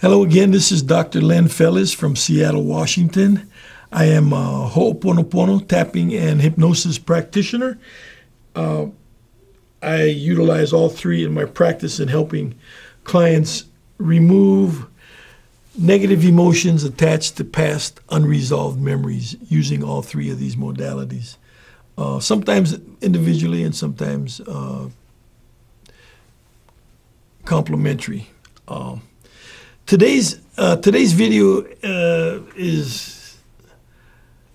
Hello again, this is Dr. Len Fellez from Seattle, Washington. I am a Ho'oponopono tapping and hypnosis practitioner. I utilize all three in my practice in helping clients remove negative emotions attached to past unresolved memories using all three of these modalities. Sometimes individually and sometimes complementary. Today's video is,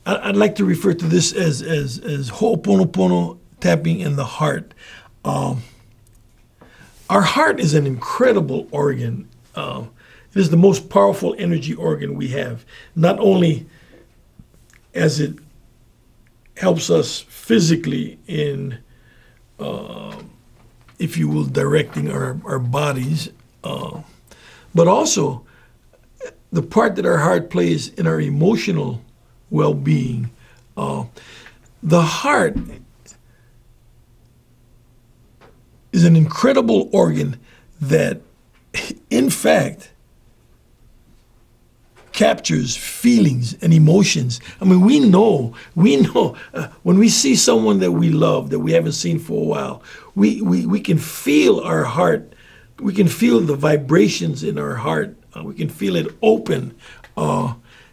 I'd like to refer to this as Ho'oponopono tapping in the heart. Our heart is an incredible organ. It is the most powerful energy organ we have. Not only as it helps us physically in, if you will, directing our bodies, but also the part that our heart plays in our emotional well-being. The heart is an incredible organ that, in fact, captures feelings and emotions. I mean, we know when we see someone that we love, that we haven't seen for a while, we can feel our heart. We can feel the vibrations in our heart. We can feel it open.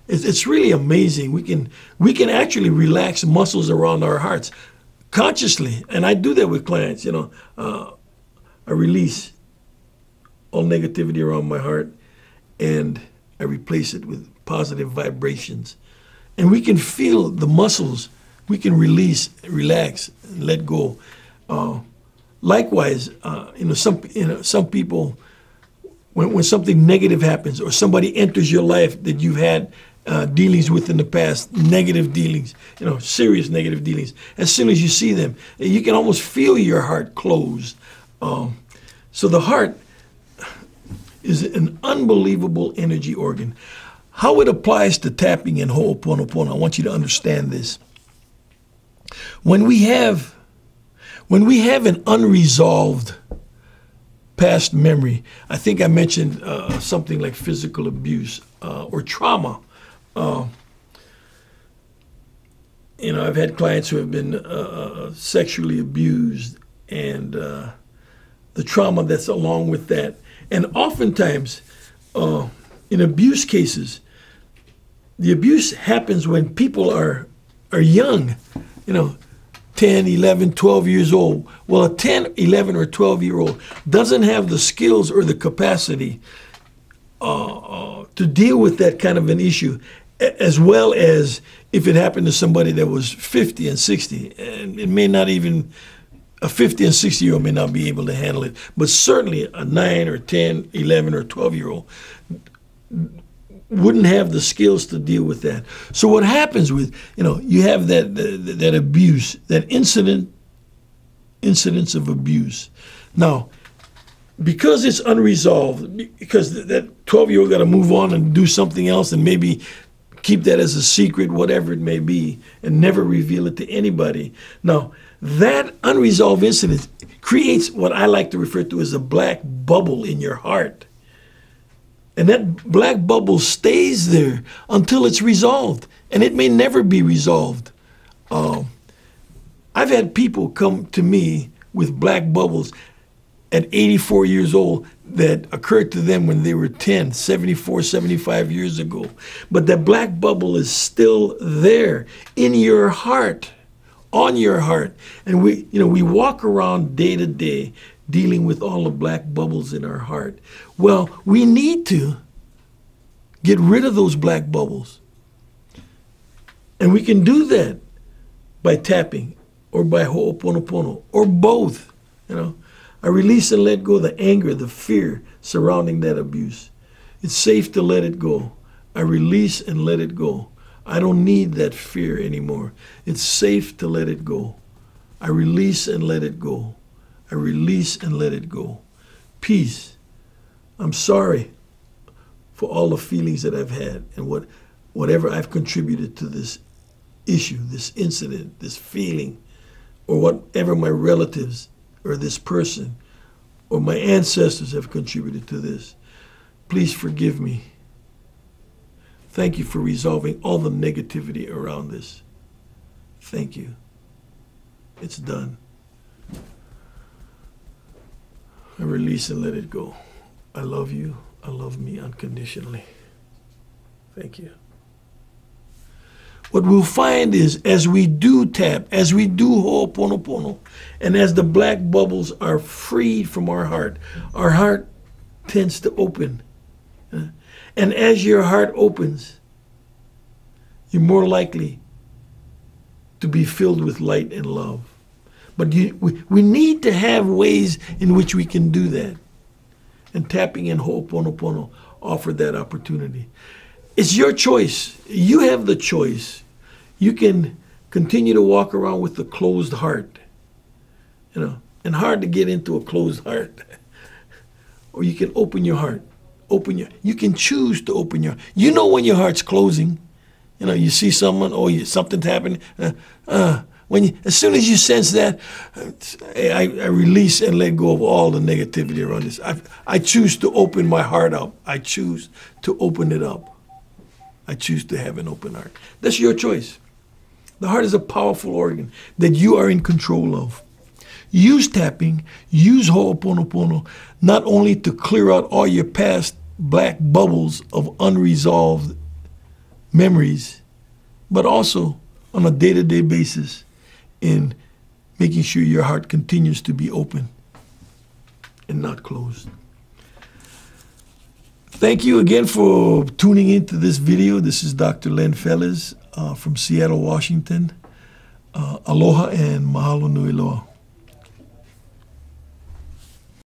It's really amazing. We can actually relax muscles around our hearts consciously, and I do that with clients. I release all negativity around my heart, and I replace it with positive vibrations. And we can feel the muscles. We can release, relax, and let go. Likewise, some people, when something negative happens or somebody enters your life that you've had dealings with in the past, negative dealings, serious negative dealings, as soon as you see them, you can almost feel your heart close. So the heart is an unbelievable energy organ. How it applies to tapping and Ho'oponopono, I want you to understand this. When we have an unresolved past memory, I think I mentioned something like physical abuse or trauma. I've had clients who have been sexually abused, and the trauma that's along with that. And oftentimes, in abuse cases, the abuse happens when people are young, 10, 11, 12 years old. Well, a 10, 11, or 12-year-old doesn't have the skills or the capacity to deal with that kind of an issue, as well as if it happened to somebody that was 50 and 60. And it may not even, a 50 and 60-year-old may not be able to handle it, but certainly a 9 or 10, 11, or 12-year-old wouldn't have the skills to deal with that. So what happens with, you have that abuse, that incidents of abuse. Now, because it's unresolved, because that 12-year-old got to move on and do something else and maybe keep that as a secret, whatever it may be, and never reveal it to anybody. Now, that unresolved incident creates what I like to refer to as a black bubble in your heart. And that black bubble stays there until it's resolved. And it may never be resolved. I've had people come to me with black bubbles at 84 years old that occurred to them when they were 10, 74, 75 years ago. But that black bubble is still there in your heart, on your heart. And we walk around day to day dealing with all the black bubbles in our heart. Well, we need to get rid of those black bubbles. And we can do that by tapping or by Ho'oponopono or both. I release and let go the anger, the fear surrounding that abuse. It's safe to let it go. I release and let it go. I don't need that fear anymore. It's safe to let it go. I release and let it go. I release and let it go. Peace. I'm sorry for all the feelings that I've had and whatever I've contributed to this issue, this incident, this feeling, or whatever my relatives or this person or my ancestors have contributed to this. Please forgive me. Thank you for resolving all the negativity around this. Thank you. It's done. I release and let it go. I love you. I love me unconditionally. Thank you. What we'll find is as we do tap, as we do Ho'oponopono, and as the black bubbles are freed from our heart tends to open. And as your heart opens, you're more likely to be filled with light and love. But we need to have ways in which we can do that. And tapping in Ho'oponopono offered that opportunity. It's your choice. You have the choice. You can continue to walk around with a closed heart, and hard to get into a closed heart. Or you can open your heart. You can choose to open your heart. You know when your heart's closing. You see someone, something's happening. As soon as you sense that, I release and let go of all the negativity around this. I choose to open my heart up. I choose to open it up. I choose to have an open heart. That's your choice. The heart is a powerful organ that you are in control of. Use tapping, use Ho'oponopono, not only to clear out all your past black bubbles of unresolved memories, but also on a day-to-day basis in making sure your heart continues to be open and not closed. Thank you again for tuning into this video. This is Dr. Len Fellez from Seattle, Washington. Aloha and mahalo nui loa.